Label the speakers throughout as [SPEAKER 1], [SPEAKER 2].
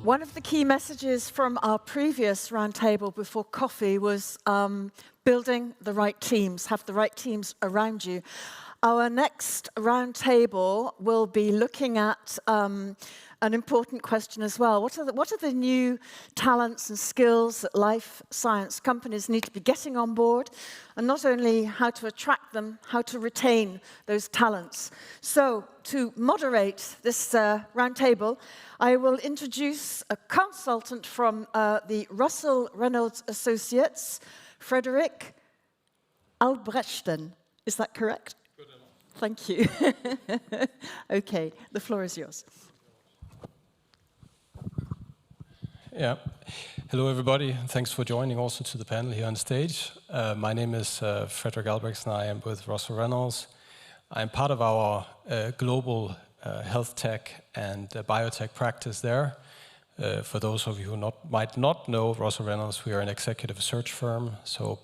[SPEAKER 1] One of the key messages from our previous roundtable before coffee was building the right teams, have the right teams around you. Our next roundtable will be looking at an important question as well. What are the new talents and skills that life science companies need to be getting on board? And not only how to attract them, how to retain those talents. So, to moderate this roundtable, I will introduce a consultant from the Russell Reynolds Associates, Frederik Alberchtsen. Is that correct?
[SPEAKER 2] Good enough.
[SPEAKER 1] Thank you. Okay, the floor is yours.
[SPEAKER 2] Yeah. Hello, everybody. Thanks for joining also to the panel here on stage. My name is Frederik Alberchtsen. I am with Russell Reynolds. I'm part of our global health tech and biotech practice there. For those of you who might not know Russell Reynolds, we are an executive search firm, so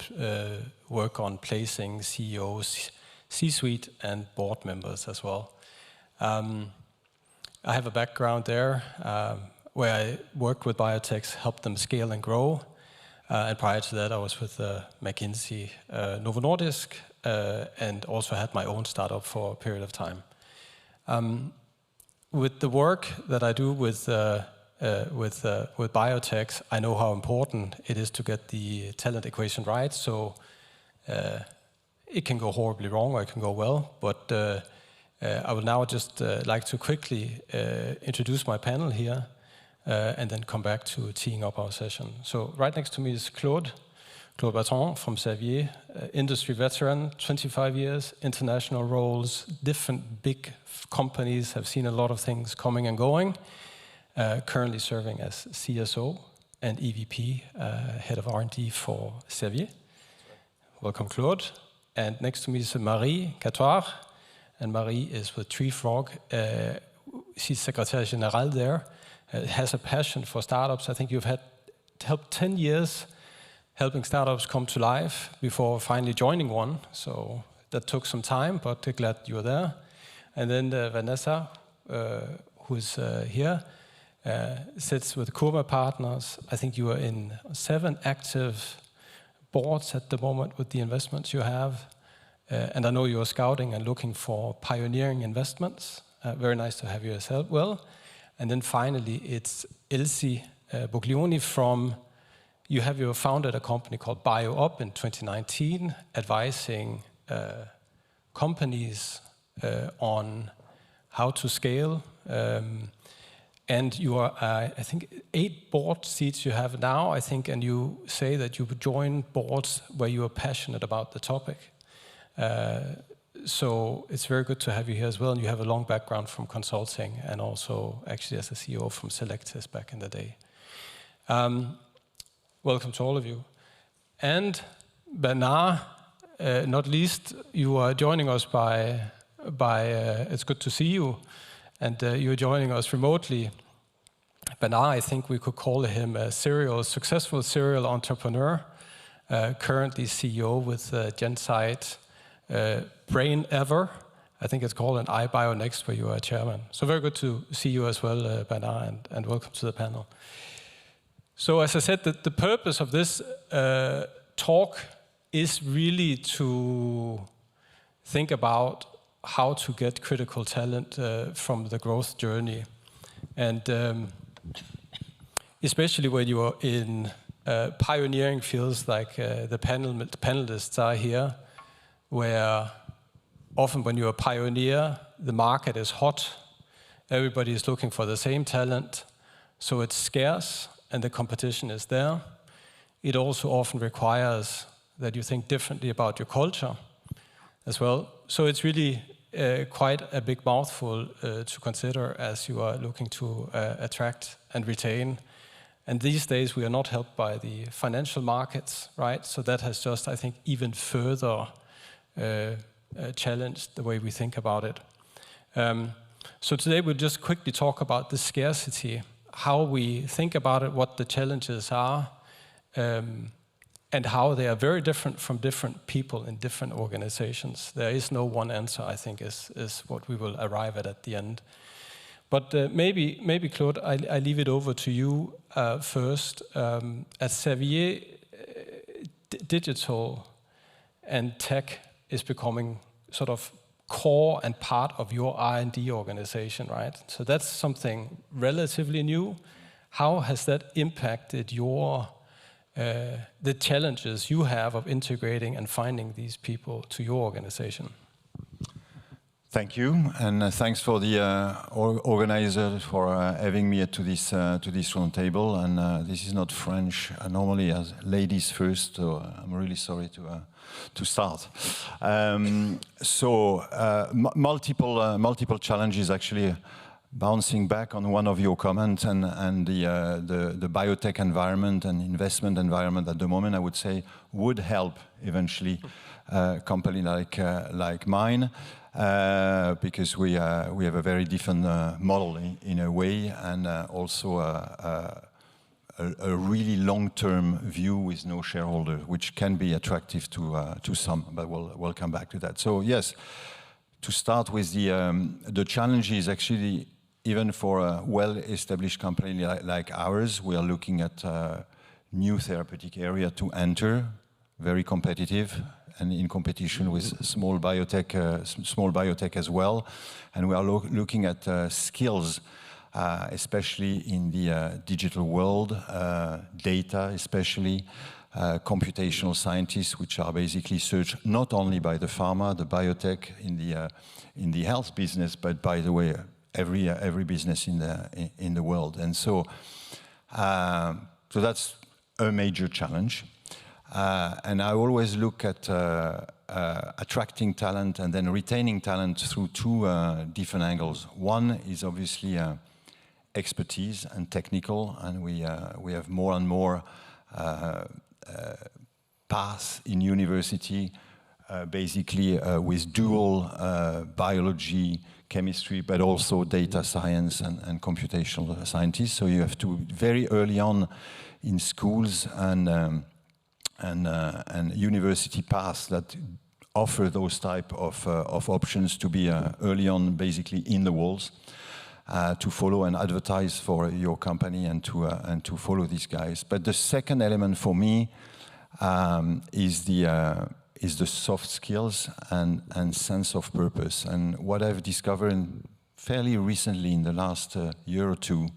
[SPEAKER 2] work on placing CEOs, C-suite, and board members as well. I have a background there where I worked with biotechs, helped them scale and grow. And prior to that, I was with McKinsey, Novo Nordisk, and also had my own startup for a period of time. With the work that I do with biotechs, I know how important it is to get the talent equation right. So it can go horribly wrong or it can go well. But I would now just like to quickly introduce my panel here. And then come back to teeing up our session. So right next to me is Claude Bertrand from Servier, industry veteran, 25 years, international roles, different big companies, have seen a lot of things coming and going, currently serving as CSO and EVP, head of R&D for Servier. Welcome, Claude. And next to me is Marie Catoire, and Marie is with TreeFrog. She's Secretary General there. Has a passion for startups. I think you've helped 10 years helping startups come to life before finally joining one. So that took some time, but glad you were there. And then Vanessa, who's here, sits with Kurma partners. I think you are in 7 active boards at the moment with the investments you have. And I know you're scouting and looking for pioneering investments. Very nice to have you as well. And then finally, it's Elsy Boglioli from, you founded a company called BioUp in 2019, advising companies on how to scale. And you are, I think, 8 board seats you have now, I think, and you say that you join boards where you are passionate about the topic. So it's very good to have you here as well, and you have a long background from consulting and also actually as a CEO from Selectis back in the day. Welcome to all of you. And Bernard, not least, you are joining us by it's good to see you, and you're joining us remotely. Bernard, I think we could call him a successful serial entrepreneur, currently CEO with GenSight, Brain Ever, I think it's called, and iBioNext, where you are chairman. So very good to see you as well, Bernard, and welcome to the panel. So as I said, the purpose of this talk is really to think about how to get critical talent from the growth journey. And especially when you are in pioneering fields like the panelists are here, where often when you're a pioneer, the market is hot, everybody is looking for the same talent, so it's scarce and the competition is there. It also often requires that you think differently about your culture as well. So it's really quite a big mouthful to consider as you are looking to attract and retain. And these days we are not helped by the financial markets, right? So that has just, I think, even further challenged the way we think about it. So today we'll just quickly talk about the scarcity, how we think about it, what the challenges are, and how they are very different from different people in different organizations. There is no one answer, I think, is what we will arrive at the end. But maybe Claude, I leave it over to you first. At Servier, digital and tech is becoming sort of core and part of your R&D organization, right? So that's something relatively new. How has that impacted your the challenges you have of integrating and finding these people to your organization?
[SPEAKER 3] Thank you, and thanks for the organizer for having me to this round table. And this is not French. Normally, as ladies first, so I'm really sorry to start. Multiple challenges actually. Bouncing back on one of your comments and the biotech environment and investment environment at the moment, I would say would help eventually a company like mine. Because we have a very different model in a way, and also a really long-term view with no shareholder, which can be attractive to some, but we'll come back to that. So yes, to start with the challenge is actually, even for a well-established company like ours, we are looking at a new therapeutic area to enter, very competitive, and in competition with small biotech as well. And we are looking at skills, especially in the digital world, data especially, computational scientists, which are basically searched not only by the pharma, the biotech in the health business, but by the way, every business in the world. And so that's a major challenge. And I always look at attracting talent and then retaining talent through two different angles. One is obviously expertise and technical, and we have more and more paths in university, basically with dual biology, chemistry, but also data science and computational scientists. So you have to very early on in schools and university paths that offer those type of options to be early on, basically in the walls, to follow and advertise for your company and to follow these guys. But the second element for me is the soft skills and sense of purpose. And what I've discovered fairly recently in the last year or two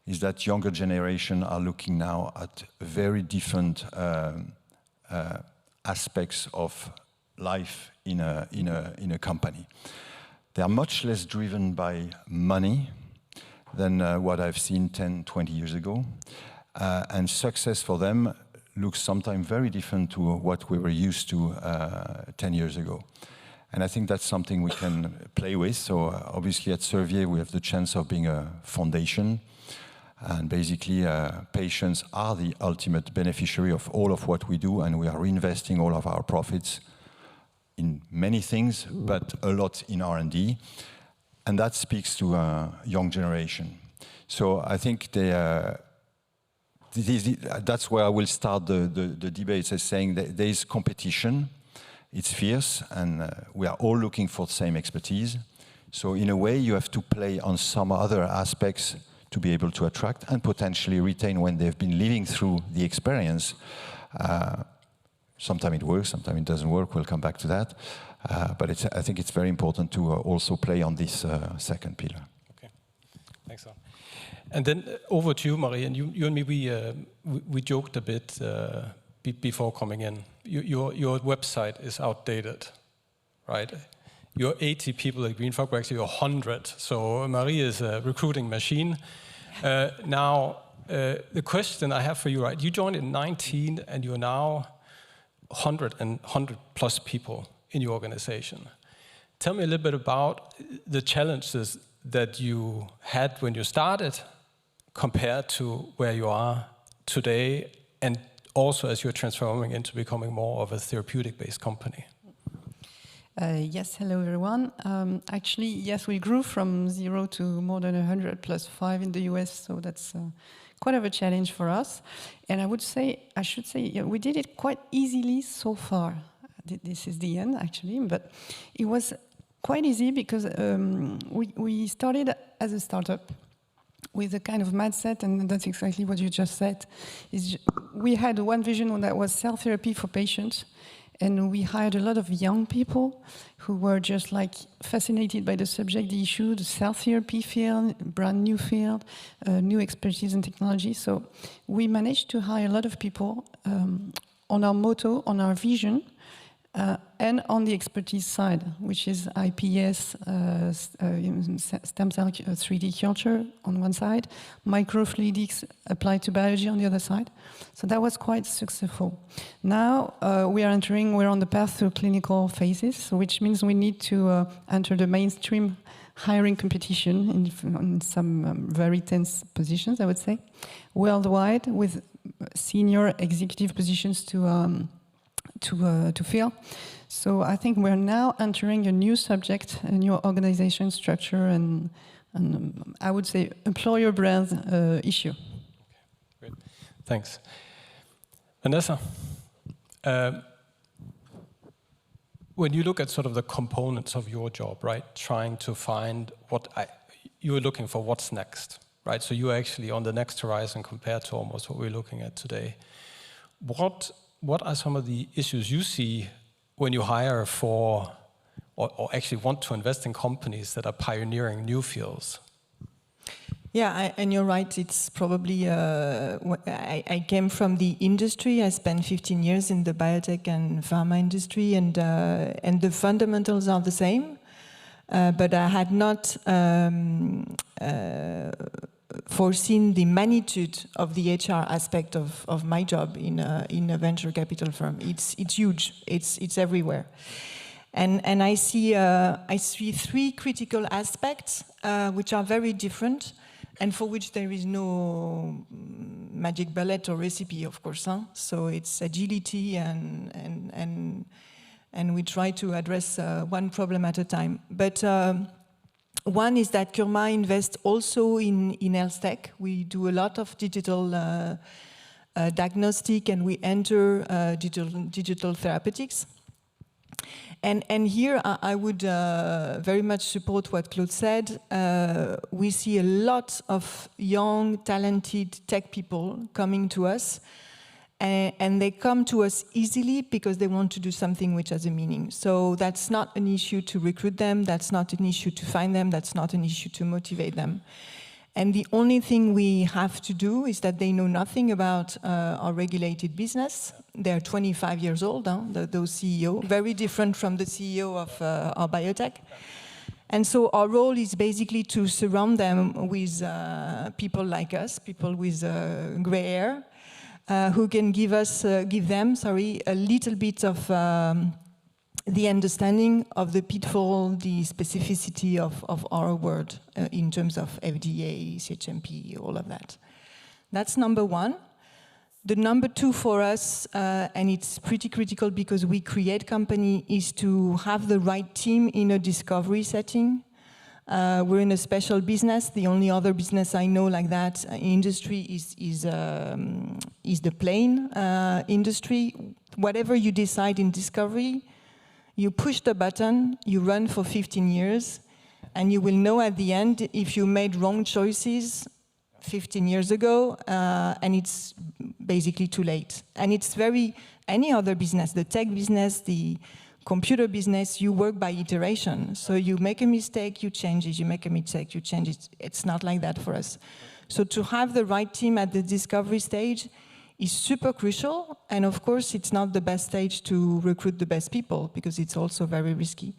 [SPEAKER 3] is that younger generation are looking now at very different aspects of life in a company. They are much less driven by money than what I've seen 10, 20 years ago. And success for them looks sometimes very different to what we were used to 10 years ago. And I think that's something we can play with. So obviously at Servier, we have the chance of being a foundation. And basically, patients are the ultimate beneficiary of all of what we do, and we are reinvesting all of our profits in many things, but a lot in R&D. And that speaks to a young generation. So I think that's where I will start the debates, as saying that there is competition, it's fierce, and we are all looking for the same expertise. So in a way, you have to play on some other aspects to be able to attract and potentially retain when they've been living through the experience. Sometimes it works, sometimes it doesn't work. We'll come back to that. But I think it's very important to also play on this second pillar.
[SPEAKER 2] Okay, thanks. And then over to you, Marie. And you and me, we joked a bit before coming in. Your website is outdated, right? You're 80 people at GreenFrog, we're actually 100. So Marie is a recruiting machine. Now, the question I have for you, right? You joined in 19 and you're now 100 plus people in your organization. Tell me a little bit about the challenges that you had when you started compared to where you are today, and also as you're transforming into becoming more of a therapeutic-based company.
[SPEAKER 4] Yes, hello everyone. Actually, yes, we grew from 0 to more than 100 plus 5 in the US, so that's quite of a challenge for us. And I should say, yeah, we did it quite easily so far. This is the end, actually, but it was Quite easy because we started as a startup with a kind of mindset, and that's exactly what you just said. We had one vision that was cell therapy for patients, and we hired a lot of young people who were just like fascinated by the subject, the issue, the cell therapy field, brand new field, new expertise and technology. So we managed to hire a lot of people on our motto, on our vision, and on the expertise side, which is IPS, stem cell 3D culture on one side, microfluidics applied to biology on the other side. So that was quite successful. Now we're on the path to clinical phases, which means we need to enter the mainstream hiring competition in some very tense positions, I would say, worldwide, with senior executive positions to fill. So I think we're now entering a new subject, a new organization structure, and I would say employer brand issue.
[SPEAKER 2] Okay, great. Thanks. Vanessa, when you look at sort of the components of your job, right, trying to find you're looking for what's next, right? So you're actually on the next horizon compared to almost what we're looking at today. What are some of the issues you see when you hire for, or actually want to invest in companies that are pioneering new fields?
[SPEAKER 5] Yeah, and you're right. It's probably, I came from the industry. I spent 15 years in the biotech and pharma industry, and the fundamentals are the same. But I had not foreseen the magnitude of the HR aspect of my job in a venture capital firm. It's huge. It's everywhere, and I see three critical aspects which are very different, and for which there is no magic bullet or recipe, of course. So it's agility and we try to address one problem at a time. But one is that Kurma invests also in health tech. We do a lot of digital diagnostic, and we enter digital therapeutics. And here I would very much support what Claude said. We see a lot of young, talented tech people coming to us. And they come to us easily because they want to do something which has a meaning. So that's not an issue to recruit them, that's not an issue to find them, that's not an issue to motivate them. And the only thing we have to do is that they know nothing about our regulated business. They're 25 years old, those CEO, very different from the CEO of our biotech. And so our role is basically to surround them with people like us, people with gray hair, who can give them a little bit of the understanding of the pitfall, the specificity of our world in terms of FDA, CHMP, all of that. That's number one. The number two for us, and it's pretty critical because we create company, is to have the right team in a discovery setting. We're in a special business. The only other business I know like that industry is the plane industry. Whatever you decide in discovery, you push the button, you run for 15 years, and you will know at the end if you made wrong choices 15 years ago, and it's basically too late. And it's any other business, the tech business, the computer business, you work by iteration. So you make a mistake, you change it, you make a mistake, you change it. It's not like that for us. So to have the right team at the discovery stage is super crucial. And of course, it's not the best stage to recruit the best people because it's also very risky.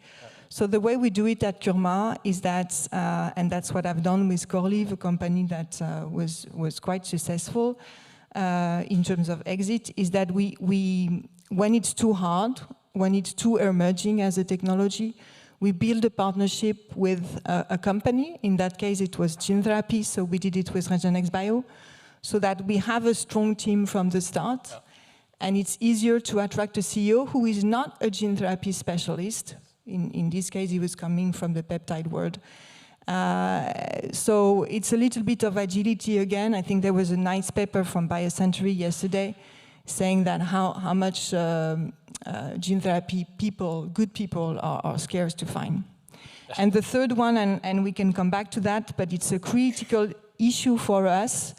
[SPEAKER 5] So the way we do it at Kurma is that, and that's what I've done with Corlive, a company that was quite successful in terms of exit, is that we when it's too hard, when it's too emerging as a technology, we build a partnership with a company. In that case, it was gene therapy, so we did it with RegenXBio, so that we have a strong team from the start. Yeah. And it's easier to attract a CEO who is not a gene therapy specialist. In this case, he was coming from the peptide world. So it's a little bit of agility again. I think there was a nice paper from BioCentury yesterday saying that how much gene therapy people, good people, are scarce to find. And the third one, and we can come back to that, but it's a critical issue for us,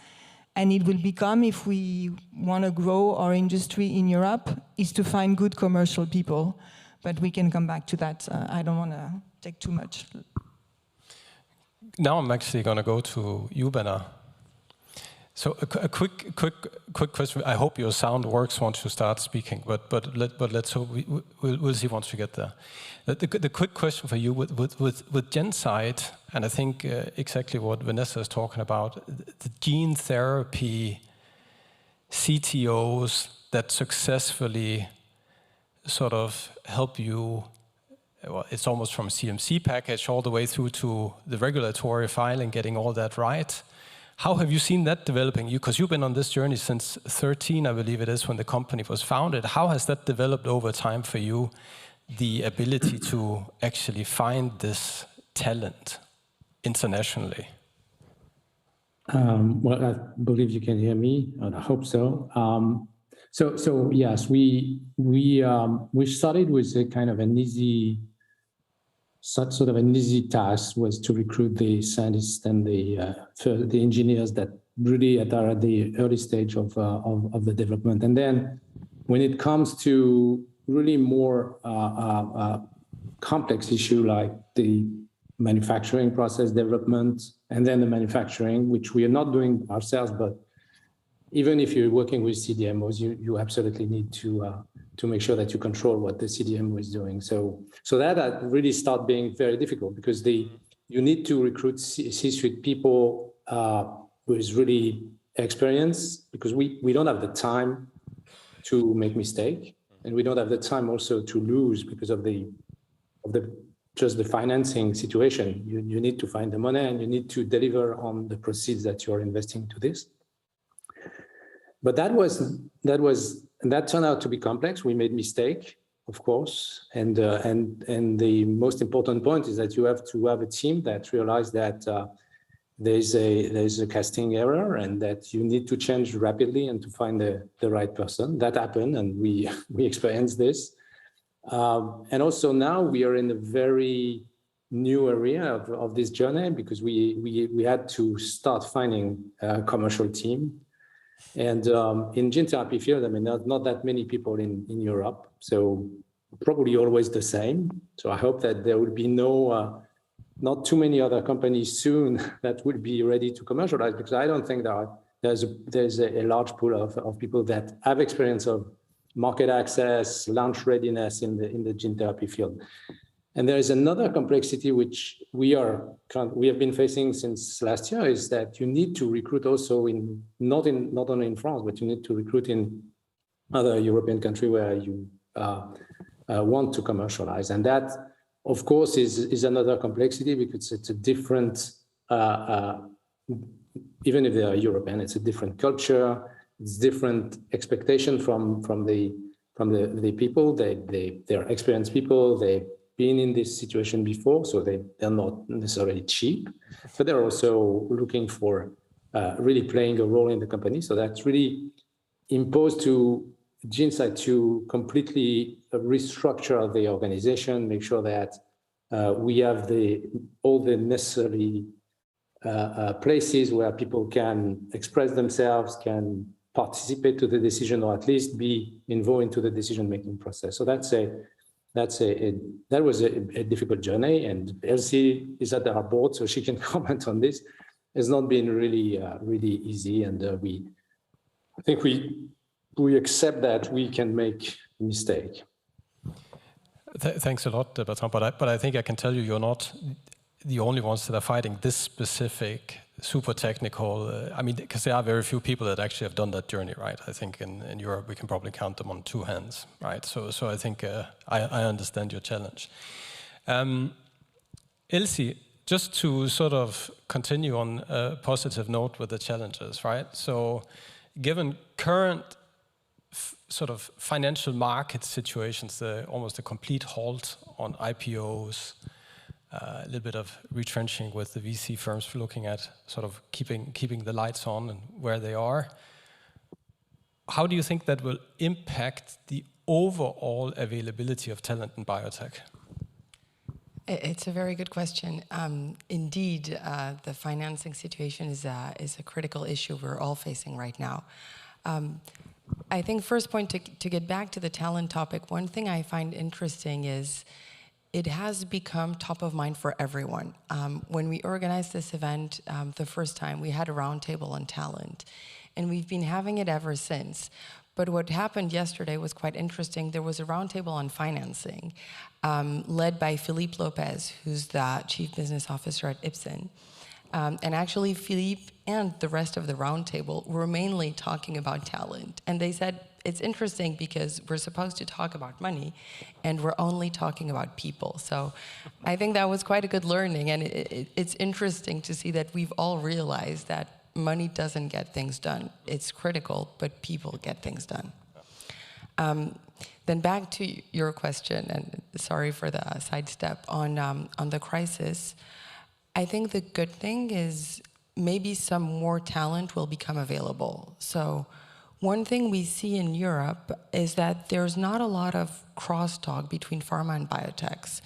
[SPEAKER 5] and it will become, if we want to grow our industry in Europe, is to find good commercial people. But we can come back to that. I don't want to take too much.
[SPEAKER 2] Now I'm actually going to go to you, Benna. So a quick question. I hope your sound works once you start speaking, but let's hope we'll see once we get there. The quick question for you with GenSight, and I think exactly what Vanessa is talking about, the gene therapy CTOs that successfully sort of help you. Well, it's almost from CMC package all the way through to the regulatory filing, getting all that right. How have you seen that developing? Because you've been on this journey since 2013, I believe it is, when the company was founded. How has that developed over time for you, the ability to actually find this talent internationally?
[SPEAKER 6] Well, I believe you can hear me, and I hope so. So yes, we started with a kind of an easy, sort of an easy task, was to recruit the scientists and the engineers that really are at the early stage of the development. And then when it comes to really more complex issue like the manufacturing process development and then the manufacturing, which we are not doing ourselves, but even if you're working with CDMOs, you absolutely need to make sure that you control what the CDMO is doing. So that really start being very difficult, because you need to recruit C-suite people who is really experienced, because we don't have the time to make mistake, and we don't have the time also to lose because of just the financing situation. You need to find the money, and you need to deliver on the proceeds that you're investing into this. But that turned out to be complex. We made mistake, of course, and the most important point is that you have to have a team that realize that there's a casting error, and that you need to change rapidly and to find the right person. That happened, and we experienced this. And also now we are in a very new area of this journey, because we had to start finding a commercial team. And in gene therapy field, I mean, not that many people in Europe, so probably always the same. So I hope that there will be not too many other companies soon that will be ready to commercialize, because I don't think there's a large pool of people that have experience of market access, launch readiness in the gene therapy field. And there is another complexity which we have been facing since last year, is that you need to recruit also not only in France, but you need to recruit in other European countries where you want to commercialize. And that, of course, is another complexity, because it's a different, even if they are European, it's a different culture, it's different expectation from the people. They're experienced people. They've been in this situation before, so they're not necessarily cheap, but they're also looking for really playing a role in the company. So that's really imposed to GenSight to completely restructure the organization, make sure that we have all the necessary places where people can express themselves, can participate to the decision, or at least be involved into the decision-making process. So that was a difficult journey, and Elsy is at our board, so she can comment on this. It's not been really easy, and I think we accept that we can make a mistake.
[SPEAKER 2] Thanks a lot, Bertrand. But I think I can tell you, you're not the only ones that are fighting this specific, super technical. I mean, because there are very few people that actually have done that journey, right? I think in Europe we can probably count them on two hands, right? So I think I understand your challenge. Elsy, just to sort of continue on a positive note with the challenges, right? So given current sort of financial market situations, almost a complete halt on IPOs, a little bit of retrenching with the VC firms looking at sort of keeping the lights on and where they are. How do you think that will impact the overall availability of talent in biotech?
[SPEAKER 7] It's a very good question. Indeed, the financing situation is a critical issue we're all facing right now. I think first point to get back to the talent topic, one thing I find interesting is it has become top of mind for everyone. When we organized this event the first time, we had a roundtable on talent, and we've been having it ever since. But what happened yesterday was quite interesting. There was a roundtable on financing led by Philippe Lopez, who's the Chief Business Officer at Ipsen. And actually, Philippe and the rest of the roundtable were mainly talking about talent. And they said, it's interesting because we're supposed to talk about money, and we're only talking about people. So I think that was quite a good learning. And it's interesting to see that we've all realized that money doesn't get things done. It's critical, but people get things done. Then back to your question, and sorry for the sidestep, on the crisis. I think the good thing is maybe some more talent will become available. So one thing we see in Europe is that there's not a lot of crosstalk between pharma and biotechs.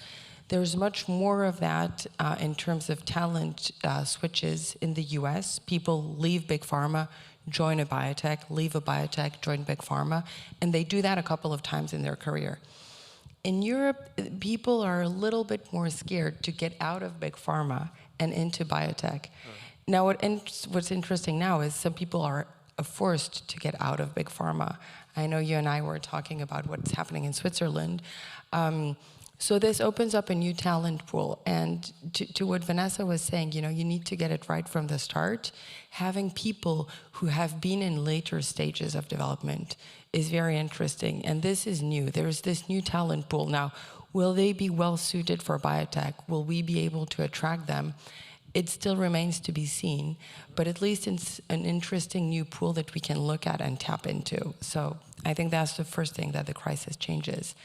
[SPEAKER 7] There's much more of that in terms of talent switches in the US. People leave big pharma, join a biotech, leave a biotech, join big pharma, and they do that a couple of times in their career. In Europe, people are a little bit more scared to get out of big pharma and into biotech. Now, what's interesting now is some people are forced to get out of big pharma. I know you and I were talking about what's happening in Switzerland. So this opens up a new talent pool. And to what Vanessa was saying, you need to get it right from the start. Having people who have been in later stages of development is very interesting. And this is new. There's this new talent pool. Now, will they be well suited for biotech? Will we be able to attract them? It still remains to be seen, but at least it's an interesting new pool that we can look at and tap into. So I think that's the first thing that the crisis changes.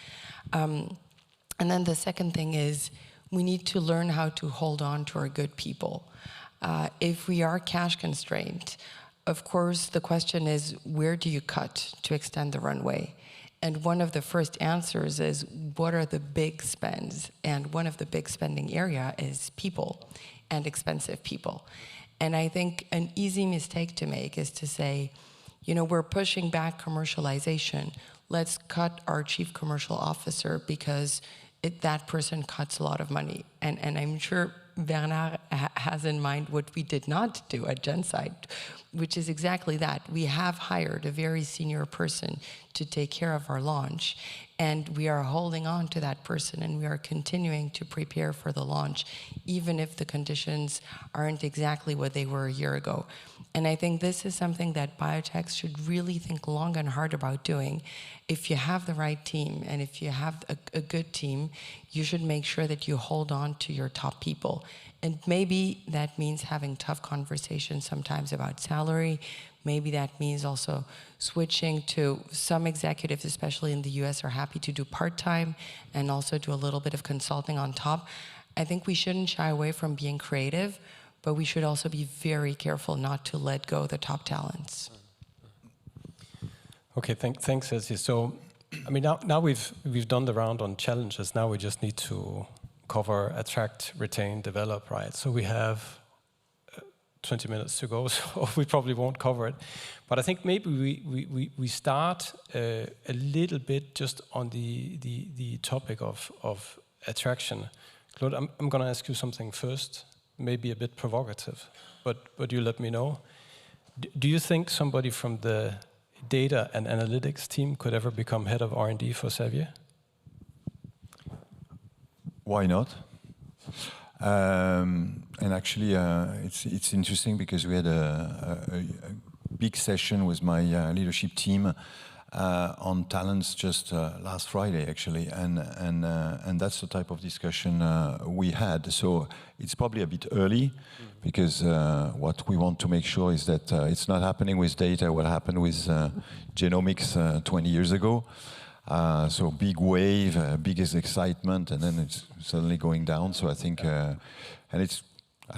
[SPEAKER 7] And then the second thing is we need to learn how to hold on to our good people. If we are cash constrained, of course, the question is, where do you cut to extend the runway? And one of the first answers is, what are the big spends? And one of the big spending area is people and expensive people. And I think an easy mistake to make is to say, we're pushing back commercialization. Let's cut our chief commercial officer because that person cuts a lot of money. And I'm sure Bernard has in mind what we did not do at GenSight, which is exactly that. We have hired a very senior person to take care of our launch, and we are holding on to that person, and we are continuing to prepare for the launch, even if the conditions aren't exactly what they were a year ago. And I think this is something that biotechs should really think long and hard about doing. If you have the right team, and if you have a good team, you should make sure that you hold on to your top people. And maybe that means having tough conversations sometimes about salary. Maybe that means also switching to some executives, especially in the US, are happy to do part-time and also do a little bit of consulting on top. I think we shouldn't shy away from being creative, but we should also be very careful not to let go the top talents.
[SPEAKER 2] Okay, thanks, Elsy. So, now we've done the round on challenges. Now we just need to cover attract, retain, develop, right? So we have 20 minutes to go, so we probably won't cover it. But I think maybe we start a little bit just on the topic of attraction. Claude, I'm going to ask you something first, maybe a bit provocative, but you let me know. Do you think somebody from the data and analytics team could ever become head of R&D for Servier?
[SPEAKER 3] Why not? And actually, it's interesting because we had a big session with my leadership team on talents just last Friday, actually, and that's the type of discussion we had. So it's probably a bit early, because what we want to make sure is that it's not happening with data what happened with genomics 20 years ago. So big wave, biggest excitement, and then it's suddenly going down. So I think, I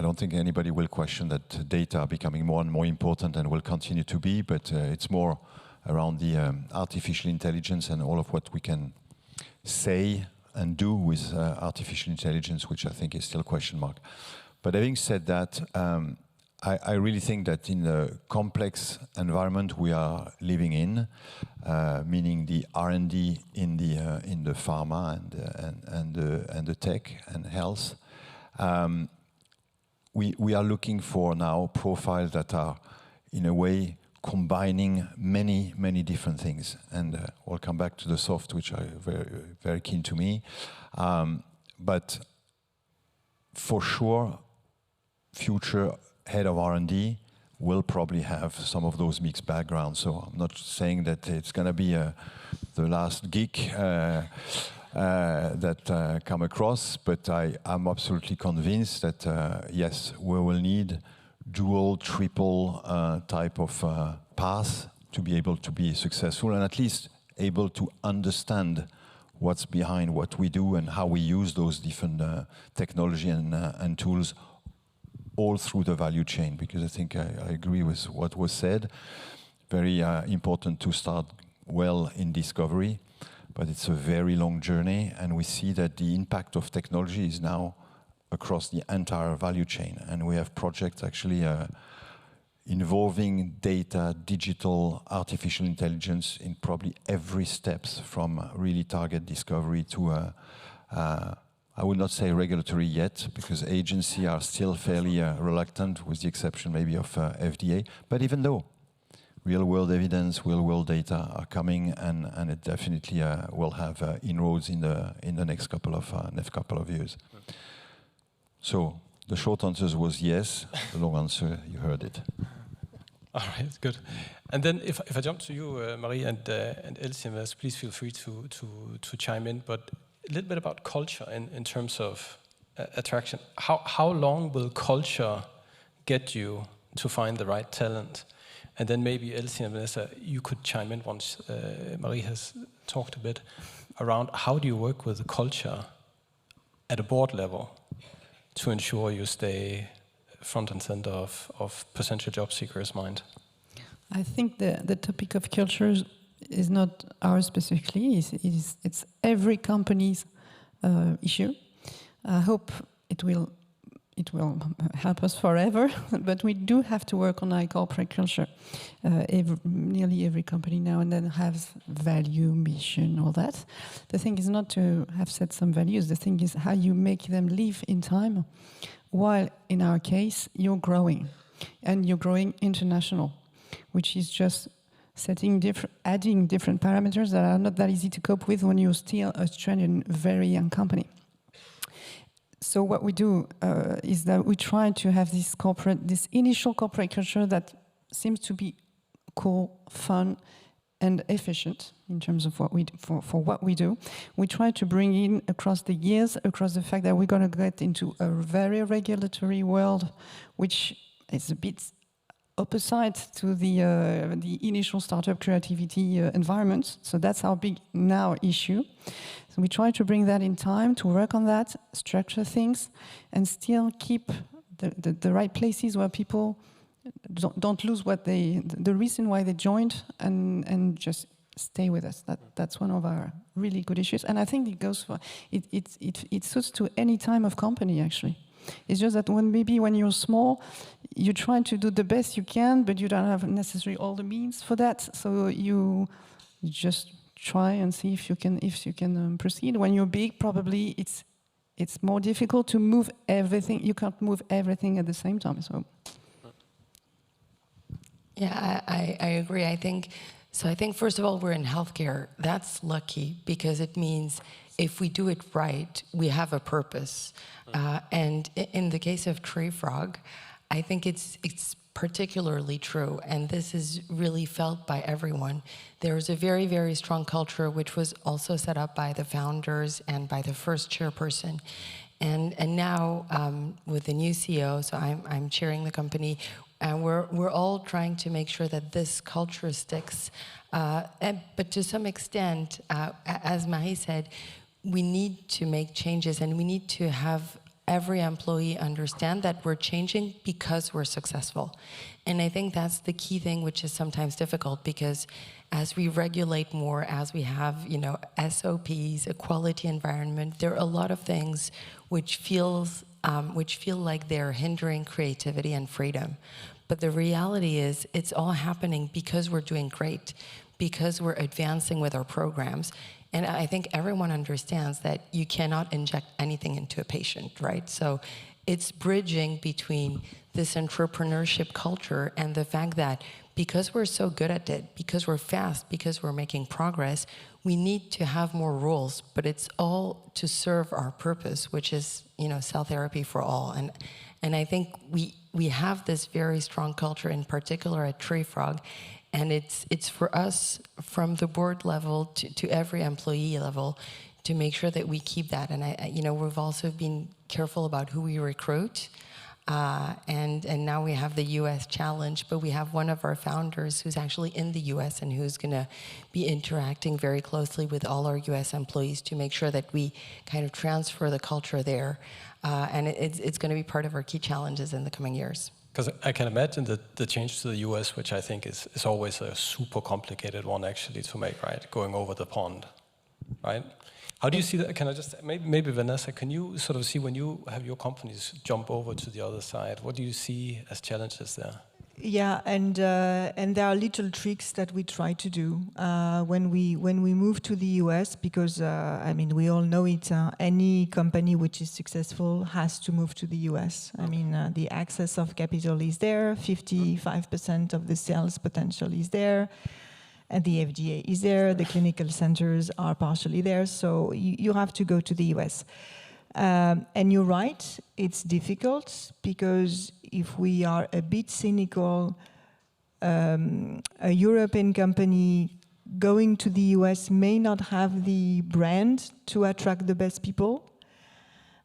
[SPEAKER 3] don't think anybody will question that data are becoming more and more important and will continue to be, but it's more around the artificial intelligence and all of what we can say and do with artificial intelligence, which I think is still a question mark. But having said that, I really think that in the complex environment we are living in, meaning the R&D in the pharma and the tech and health, we are looking for now profiles that are, in a way, combining many different things. And we'll come back to the soft, which are very keen to me. But for sure, future head of R&D will probably have some of those mixed backgrounds. So I'm not saying that it's going to be the last geek that come across, but I'm absolutely convinced that yes, we will need dual, triple type of path to be able to be successful, and at least able to understand what's behind what we do and how we use those different technology and tools all through the value chain, because I think I agree with what was said. Very important to start well in discovery, but it's a very long journey, and we see that the impact of technology is now across the entire value chain. And we have projects actually involving data, digital, artificial intelligence in probably every steps from really target discovery to I would not say regulatory yet, because agencies are still fairly reluctant, with the exception maybe of FDA. But even though real-world evidence, real-world data are coming, and it definitely will have inroads in the next couple of years. So the short answer was yes. The long answer, you heard it.
[SPEAKER 2] All right, good. And then if I jump to you, Marie and Elsy, please feel free to chime in. But a little bit about culture in terms of attraction. How long will culture get you to find the right talent? And then maybe Elsy and Vanessa, you could chime in once Marie has talked a bit around how do you work with the culture at a board level to ensure you stay front and center of potential job seekers' mind?
[SPEAKER 4] I think the topic of culture is not ours specifically. It's every company's issue. I hope it will help us forever, but we do have to work on our corporate culture. Nearly every company now and then has value, mission, all that. The thing is not to have set some values. The thing is how you make them live in time, while in our case you're growing, and you're growing international, which is just adding different parameters that are not that easy to cope with when you're still a Australian, very young company. So what we do is that we try to have this initial corporate culture that seems to be cool, fun, and efficient in terms of what we do, for what we do. We try to bring in across the years, across the fact that we're going to get into a very regulatory world, which is a bit opposite to the initial startup creativity environment. So that's our big now issue. So we try to bring that in time, to work on that, structure things, and still keep the right places where people don't lose the reason why they joined, and just stay with us. That's one of our really good issues. And I think it goes for it suits to any time of company actually. It's just that when you're small, you try to do the best you can, but you don't have necessarily all the means for that. So you just try and see if you can proceed. When you're big, probably it's more difficult to move everything. You can't move everything at the same time. So
[SPEAKER 7] yeah, I agree. I think first of all, we're in healthcare. That's lucky because it means if we do it right, we have a purpose. And in the case of TreeFrog, I think it's particularly true, and this is really felt by everyone. There's a very, very strong culture which was also set up by the founders and by the first chairperson. And now with the new CEO, so I'm chairing the company, and we're all trying to make sure that this culture sticks. But to some extent, as Marie said, we need to make changes, and we need to have every employee understand that we're changing because we're successful. And I think that's the key thing, which is sometimes difficult, because as we regulate more, as we have, SOPs, a quality environment, there are a lot of things which feel like they're hindering creativity and freedom. But the reality is, it's all happening because we're doing great, because we're advancing with our programs. And I think everyone understands that you cannot inject anything into a patient, right? So it's bridging between this entrepreneurship culture and the fact that because we're so good at it, because we're fast, because we're making progress, we need to have more rules, but it's all to serve our purpose, which is, cell therapy for all. And I think we have this very strong culture, in particular at TreeFrog, and it's for us, from the board level to every employee level, to make sure that we keep that. And we've also been careful about who we recruit. And now we have the US challenge, but we have one of our founders who's actually in the US and who's going to be interacting very closely with all our US employees to make sure that we kind of transfer the culture there. And it's going to be part of our key challenges in the coming years.
[SPEAKER 2] Because I can imagine that the change to the US, which I think is always a super complicated one actually to make, right? Going over the pond, right? How do you see that? Can I just, maybe Vanessa, can you sort of see when you have your companies jump over to the other side, what do you see as challenges there?
[SPEAKER 5] Yeah, and there are little tricks that we try to do when we move to the US, because we all know it. Any company which is successful has to move to the US. The access of capital is there. 55% of the sales potential is there, and the FDA is there. The clinical centers are partially there, so you have to go to the US. And you're right, it's difficult, because if we are a bit cynical, a European company going to the US may not have the brand to attract the best people.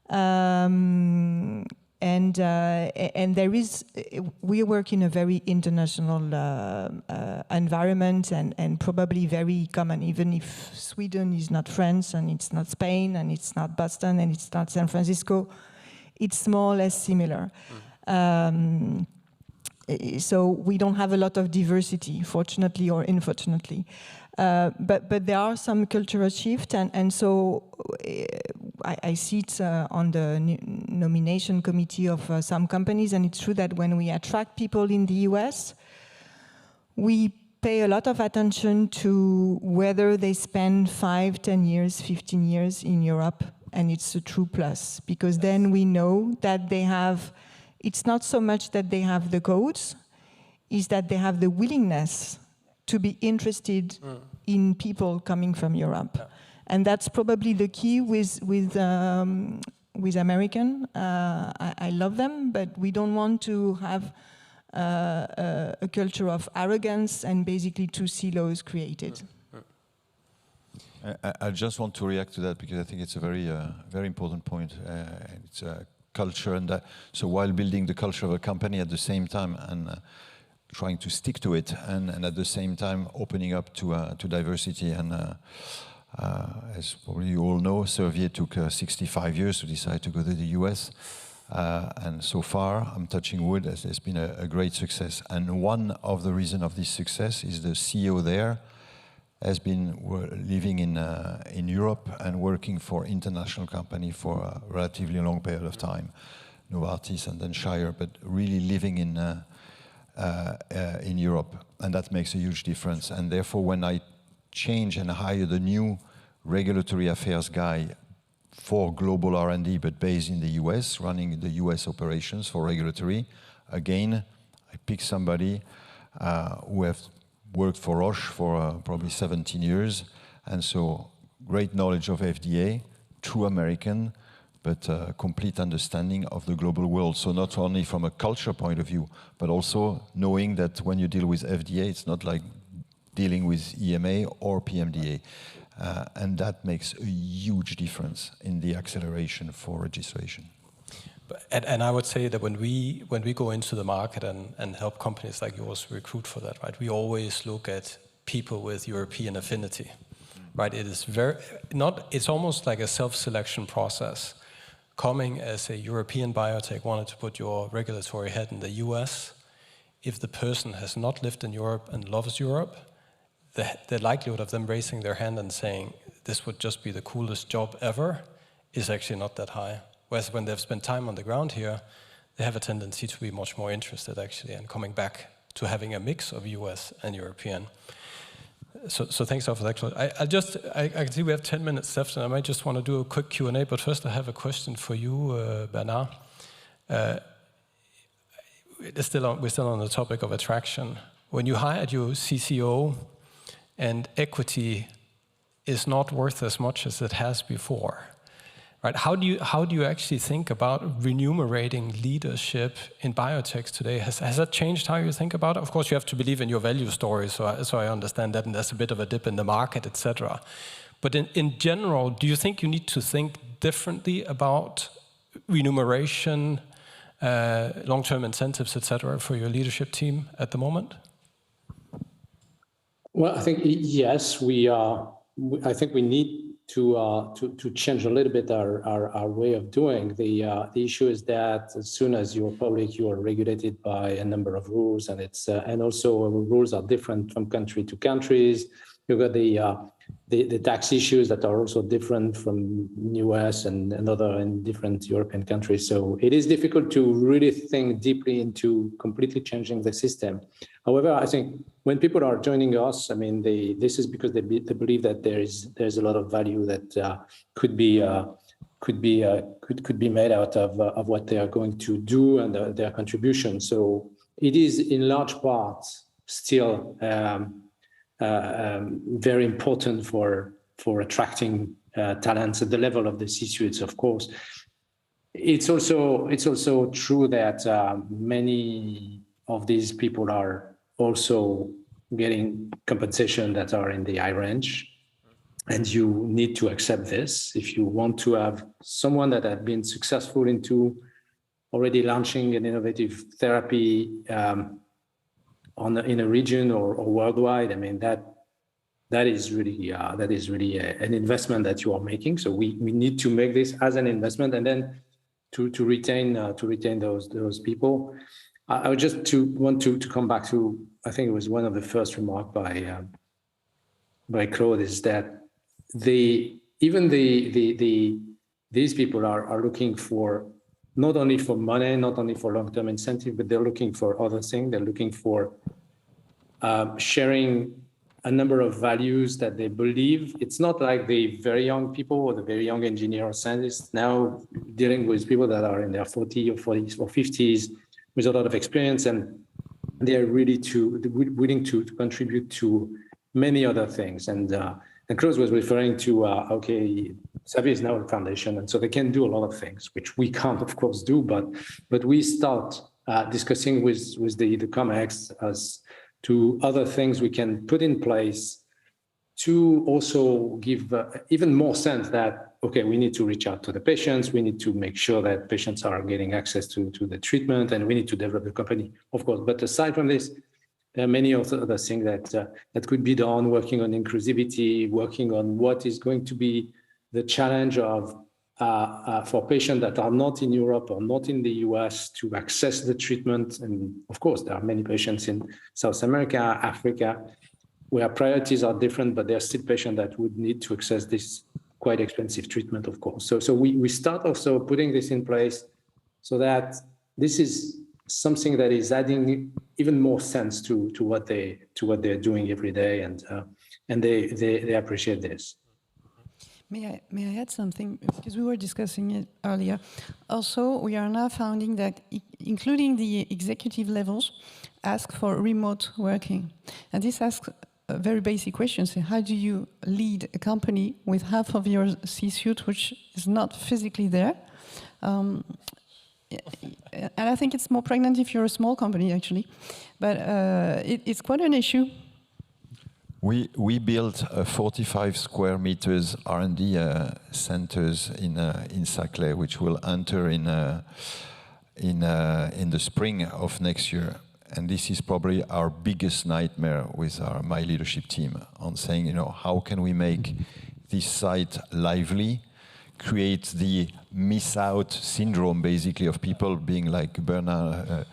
[SPEAKER 5] And there is, we work in a very international environment, and probably very common, even if Sweden is not France, and it's not Spain, and it's not Boston, and it's not San Francisco, it's more or less similar. So we don't have a lot of diversity, fortunately or unfortunately. But there are some cultural shifts, and so I sit on the nomination committee of some companies, and it's true that when we attract people in the US, we pay a lot of attention to whether they spend 5, 10 years, 15 years in Europe, and it's a true plus, because then we know that they have, it's not so much that they have the codes, is that they have the willingness to be interested in people coming from Europe. Yeah. And that's probably the key with American. I love them, but we don't want to have a culture of arrogance and basically 2 silos created.
[SPEAKER 3] I just want to react to that, because I think it's a very, very important point. It's a culture, and so while building the culture of a company at the same time, and trying to stick to it, and at the same time opening up to diversity. And as probably you all know, Servier took 65 years to decide to go to the US. And so far, I'm touching wood, has been a great success. And one of the reasons of this success is the CEO there has been living in Europe and working for international company for a relatively long period of time. Novartis and then Shire, but really living in Europe, and that makes a huge difference. And therefore, when I change and hire the new regulatory affairs guy for global R&D, but based in the US, running the US operations for regulatory, again, I pick somebody who have worked for Roche for probably 17 years, and so great knowledge of FDA, true American, but complete understanding of the global world. So not only from a culture point of view, but also knowing that when you deal with FDA, it's not like dealing with EMA or PMDA. And that makes a huge difference in the acceleration for registration.
[SPEAKER 2] And I would say that when we go into the market and help companies like yours recruit for that, right, we always look at people with European affinity, right? It is it's almost like a self-selection process, coming as a European biotech, wanted to put your regulatory head in the US, if the person has not lived in Europe and loves Europe, the likelihood of them raising their hand and saying, this would just be the coolest job ever, is actually not that high. Whereas when they've spent time on the ground here, they have a tendency to be much more interested actually and coming back to having a mix of US and European. So thanks for that, Claude. I can see we have 10 minutes left, and I might just want to do a quick Q&A, but first I have a question for you, Bernard. We're still on the topic of attraction. When you hired your CCO and equity is not worth as much as it has before, right? How do you actually think about remunerating leadership in biotechs today? Has that changed how you think about it? Of course, you have to believe in your value story, so I understand that, and there's a bit of a dip in the market, etc. But in general, do you think you need to think differently about remuneration, long-term incentives, etc., for your leadership team at the moment?
[SPEAKER 6] Well, I think yes, I think we need to change a little bit our way of doing. The issue is that as soon as you're public, you are regulated by a number of rules, and and also rules are different from country to countries. You've got the tax issues that are also different from US and other in different European countries. So it is difficult to really think deeply into completely changing the system. However, I think when people are joining us, I mean, this is because they believe that there's a lot of value that could be made out of what they are going to do and their contribution. So it is in large part still very important for attracting talents at the level of the C-suites, of course. It's also true that many of these people are also getting compensation that are in the high range, and you need to accept this if you want to have someone that has been successful into already launching an innovative therapy in a region or worldwide. I mean, that is really an investment that you are making. So we need to make this as an investment, and then to retain those people. I would just want to come back to, I think it was one of the first remarks by Claude, is that these people are looking for not only for money, not only for long-term incentive, but they're looking for other things. They're looking for sharing a number of values that they believe. It's not like the very young people or the very young engineer or scientists now dealing with people that are in their 40s or 40s or 50s with a lot of experience, and they're really willing to contribute to many other things. And Claude was referring to, Servier is now a foundation, and so they can do a lot of things, which we can't, of course, do, but we start discussing with the COMEX as to other things we can put in place to also give even more sense that, okay, we need to reach out to the patients, we need to make sure that patients are getting access to the treatment, and we need to develop the company, of course. But aside from this, there are many other things that could be done, working on inclusivity, working on what is going to be the challenge of for patients that are not in Europe or not in the US to access the treatment. And of course, there are many patients in South America, Africa, where priorities are different, but there are still patients that would need to access this quite expensive treatment, of course. So we start also putting this in place so that this is something that is adding even more sense to what they're doing every day, and they appreciate this.
[SPEAKER 4] May I add something? Because we were discussing it earlier. Also, we are now finding that including the executive levels ask for remote working. And this asks a very basic question. So how do you lead a company with half of your C-suite which is not physically there? And I think it's more pregnant if you're a small company, actually. But it's quite an issue.
[SPEAKER 3] We built 45 square meters R&D centers in Saclay, which will enter in the spring of next year. And this is probably our biggest nightmare with my leadership team on saying, how can we make this site lively, create the miss out syndrome, basically, of people being like Bernard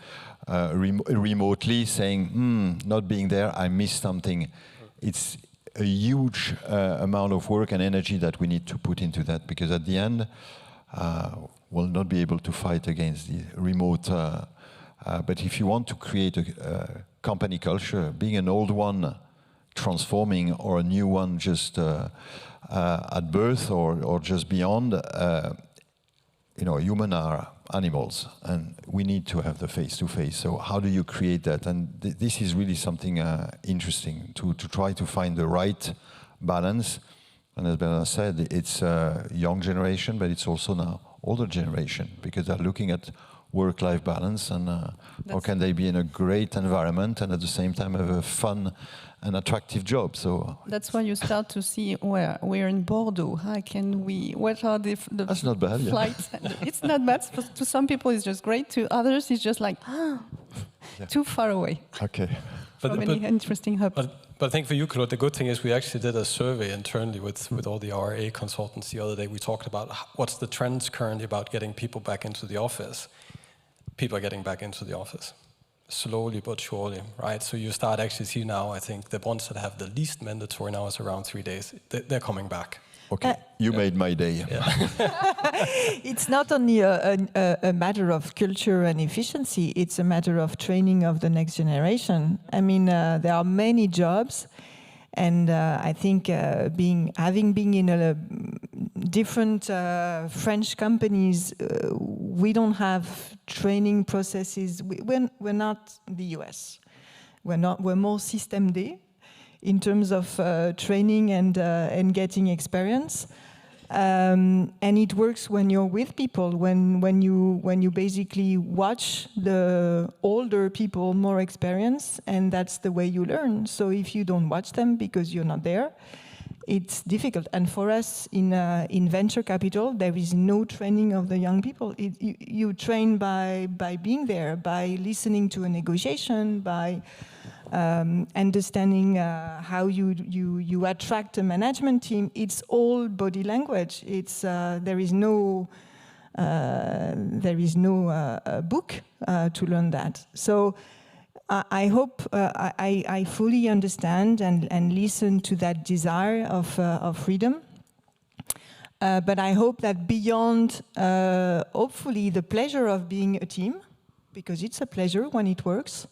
[SPEAKER 3] remotely saying, not being there, I missed something. It's a huge amount of work and energy that we need to put into that, because at the end, we'll not be able to fight against the remote. But if you want to create a company culture, being an old one transforming or a new one just at birth or just beyond, humans are animals, and we need to have the face-to-face. So how do you create that? And this is really something interesting, to try to find the right balance. And as Bertrand said, it's a young generation, but it's also now older generation, because they're looking at work-life balance and how can they be in a great environment and at the same time have a fun and attractive job. So
[SPEAKER 4] that's why you start to see where we're in Bordeaux. How can we? What are the
[SPEAKER 3] that's not bad,
[SPEAKER 4] flights? Yeah. It's not bad. To some people, it's just great. To others, it's just like too far away.
[SPEAKER 3] Okay.
[SPEAKER 4] From any interesting hub.
[SPEAKER 2] But I think for you, Claude, the good thing is we actually did a survey internally with all the RA consultants the other day. We talked about what's the trends currently about getting people back into the office. People are getting back into the office, slowly but surely, right? So you start actually see now, I think the ones that have the least mandatory now is around 3 days. They're coming back.
[SPEAKER 3] Okay, you made my day.
[SPEAKER 2] Yeah.
[SPEAKER 5] It's not only a matter of culture and efficiency, it's a matter of training of the next generation. I mean, there are many jobs, and I think having been in a different French companies, we don't have training processes. We're not the US. We're more system D in terms of training and getting experience. And it works when you're with people, when you basically watch the older people more experience, and that's the way you learn. So if you don't watch them because you're not there, it's difficult. And for us in venture capital, there is no training of the young people. You train by being there, by listening to a negotiation, by understanding how you attract a management team. It's all body language. It's there is no book to learn that. So I hope I fully understand and listen to that desire of freedom. But I hope that beyond, hopefully, the pleasure of being a team, because it's a pleasure when it works,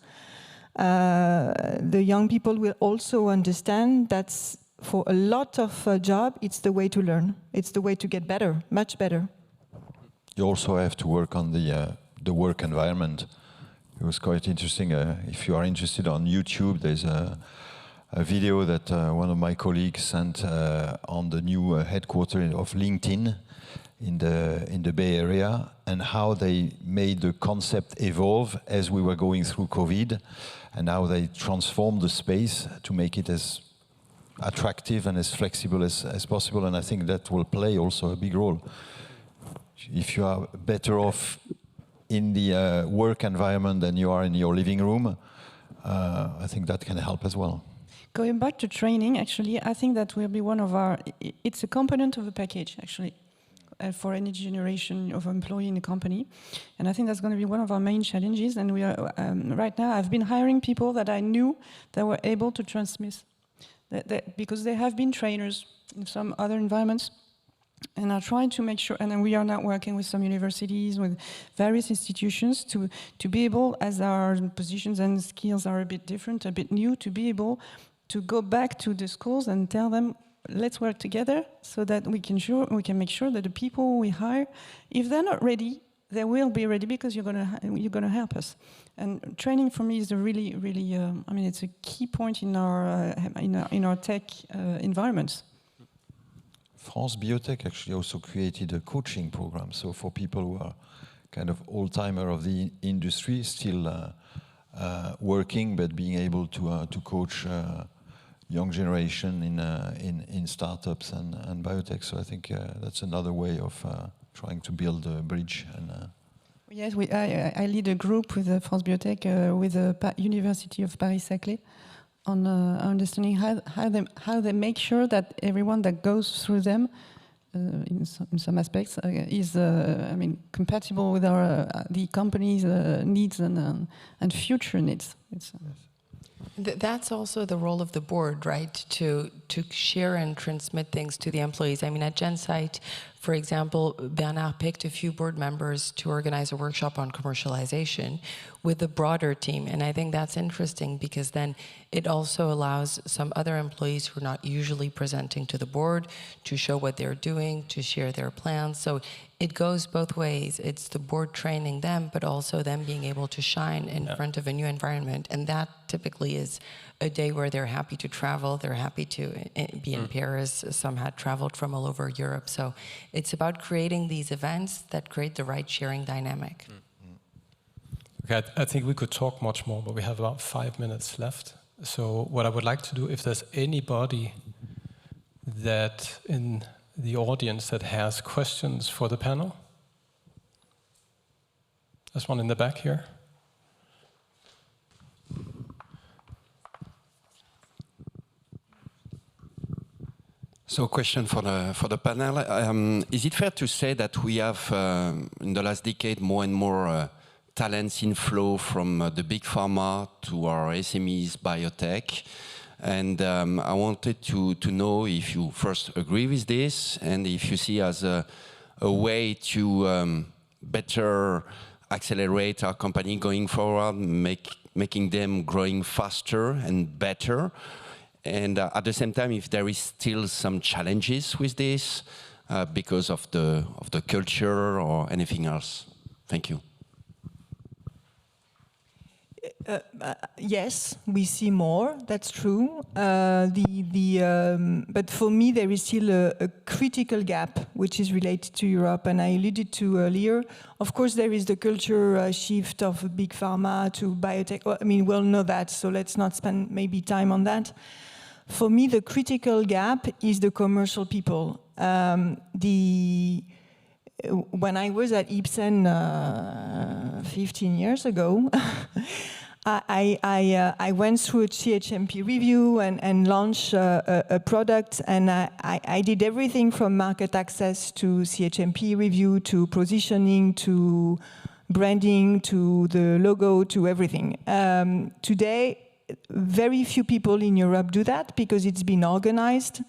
[SPEAKER 5] the young people will also understand that for a lot of job, it's the way to learn. It's the way to get better, much better.
[SPEAKER 3] You also have to work on the work environment. It was quite interesting. If you are interested on YouTube, there's a video that one of my colleagues sent on the new headquarters of LinkedIn in the Bay Area, and how they made the concept evolve as we were going through COVID, and how they transformed the space to make it as attractive and as flexible as possible. And I think that will play also a big role. If you are better off in the work environment than you are in your living room, I think that can help as well.
[SPEAKER 4] Going back to training, actually, I think that will be one of our, it's a component of the package, actually, for any generation of employee in the company. And I think that's going to be one of our main challenges. And we are, right now, I've been hiring people that I knew that were able to transmit, because they have been trainers in some other environments. And are trying to make sure, and then we are now working with some universities, with various institutions to be able, as our positions and skills are a bit different, a bit new, to be able to go back to the schools and tell them, let's work together so that we can make sure that the people we hire, if they're not ready, they will be ready, because you're gonna help us. And training for me is a really, really, I mean, it's a key point in our tech environments.
[SPEAKER 3] France Biotech actually also created a coaching program. So for people who are kind of old-timer of the industry, still working, but being able to coach young generation in startups and biotech. So I think that's another way of trying to build a bridge. And
[SPEAKER 4] yes, I lead a group with France Biotech with the University of Paris-Saclay on understanding how they make sure that everyone that goes through them in some aspects, is I mean, compatible with our the company's needs and future needs.
[SPEAKER 7] That's also the role of the board, right? To share and transmit things to the employees. I mean, at GenSight, for example, Bernard picked a few board members to organize a workshop on commercialization with the broader team. And I think that's interesting because then it also allows some other employees who are not usually presenting to the board to show what they're doing, to share their plans. So it goes both ways. It's the board training them, but also them being able to shine in front of a new environment. And that typically is a day where they're happy to travel, they're happy to be in Paris. Some had traveled from all over Europe. So it's about creating these events that create the right sharing dynamic.
[SPEAKER 2] Okay, I think we could talk much more, but we have about 5 minutes left. So what I would like to do, if there's anybody that in the audience that has questions for the panel. There's one in the back here.
[SPEAKER 8] So, question for the panel: is it fair to say that we have, in the last decade, more and more talents inflow from the big pharma to our SMEs, biotech? And I wanted to know if you first agree with this, and if you see as a way to better accelerate our company going forward, making them growing faster and better. And at the same time, if there is still some challenges with this because of the culture or anything else. Thank you.
[SPEAKER 5] Yes, we see more. That's true. But for me, there is still a critical gap which is related to Europe, and I alluded to earlier. Of course, there is the culture shift of big pharma to biotech. Well, I mean, we'll know that, so let's not spend maybe time on that. For me, the critical gap is the commercial people. When I was at Ipsen 15 years ago, I went through a CHMP review and launched a product, and I did everything from market access to CHMP review to positioning to branding to the logo to everything. Today, very few people in Europe do that because it's been organized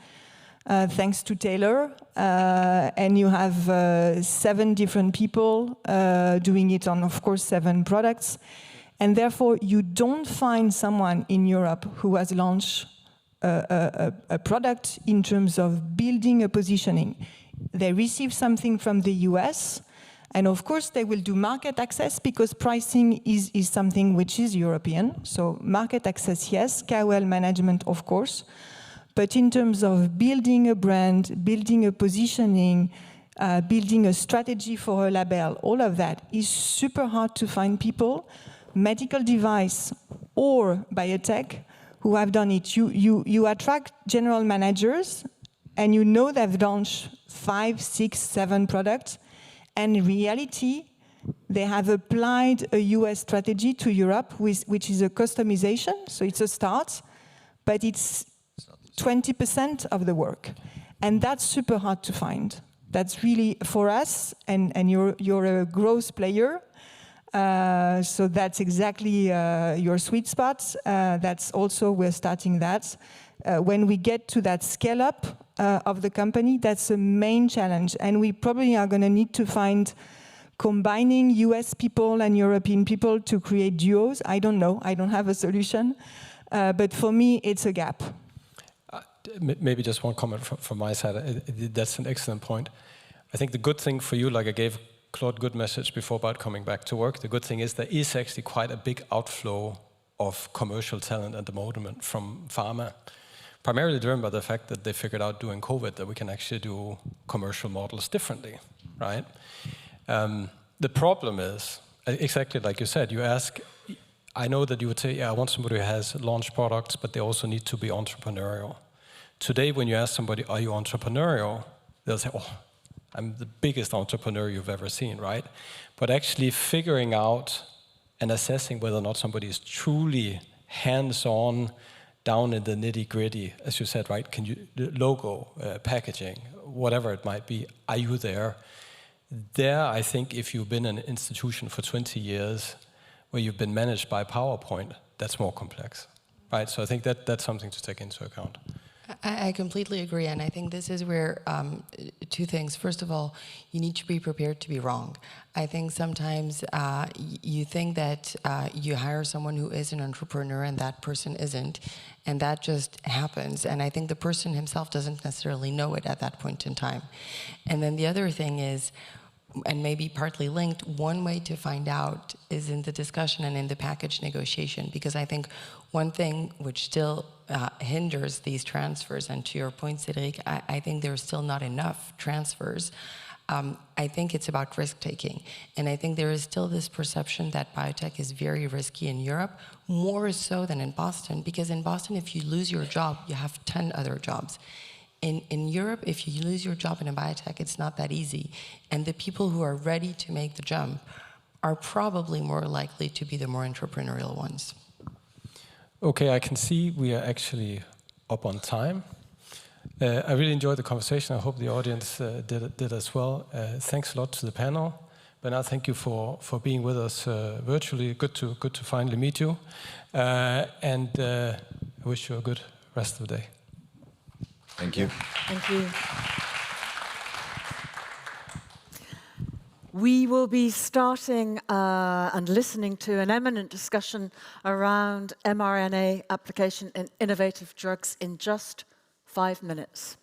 [SPEAKER 5] thanks to Taylor, and you have 7 different people doing it on, of course, 7 products. And therefore, you don't find someone in Europe who has launched a product in terms of building a positioning. They receive something from the US, and of course, they will do market access because pricing is something which is European. So market access, yes, KOL management, of course. But in terms of building a brand, building a positioning, building a strategy for a label, all of that is super hard to find people, medical device or biotech, who have done it. You attract general managers and you know they've launched 5, 6, 7 products, and in reality, they have applied a US strategy to Europe, which is a customization, so it's a start, but it's 20% of the work. And that's super hard to find. That's really for us, and you're a growth player, so that's exactly your sweet spot. That's also, we're starting that. When we get to that scale up of the company, that's a main challenge. And we probably are going to need to find combining US people and European people to create duos. I don't know. I don't have a solution. But for me, it's a gap.
[SPEAKER 2] Maybe just one comment from my side. That's an excellent point. I think the good thing for you, like I gave Claude a good message before about coming back to work, the good thing is there is actually quite a big outflow of commercial talent at the moment from pharma, primarily driven by the fact that they figured out during COVID that we can actually do commercial models differently, right? The problem is, exactly like you said, you ask, I know that you would say, yeah, I want somebody who has launched products, but they also need to be entrepreneurial. Today, when you ask somebody, are you entrepreneurial? They'll say, oh, I'm the biggest entrepreneur you've ever seen, right? But actually figuring out and assessing whether or not somebody is truly hands-on, down in the nitty-gritty, as you said, right? Can you logo, packaging, whatever it might be, are you there? There, I think if you've been in an institution for 20 years where you've been managed by PowerPoint, that's more complex, right? So I think that's something to take into account.
[SPEAKER 7] I completely agree, and I think this is where two things. First of all, you need to be prepared to be wrong. I think sometimes you think that you hire someone who is an entrepreneur and that person isn't, and that just happens. And I think the person himself doesn't necessarily know it at that point in time. And then the other thing is, and maybe partly linked, one way to find out is in the discussion and in the package negotiation, because I think one thing which still hinders these transfers, and to your point, Cédric, I think there's still not enough transfers. I think it's about risk-taking. And I think there is still this perception that biotech is very risky in Europe, more so than in Boston, because in Boston, if you lose your job, you have 10 other jobs. In Europe, if you lose your job in a biotech, it's not that easy. And the people who are ready to make the jump are probably more likely to be the more entrepreneurial ones.
[SPEAKER 2] Okay, I can see we are actually up on time. I really enjoyed the conversation. I hope the audience did as well. Thanks a lot to the panel. Bernard, thank you for being with us virtually. Good to finally meet you. And I wish you a good rest of the day.
[SPEAKER 3] Thank you.
[SPEAKER 1] Thank you. We will be starting and listening to an eminent discussion around mRNA application in innovative drugs in just 5 minutes.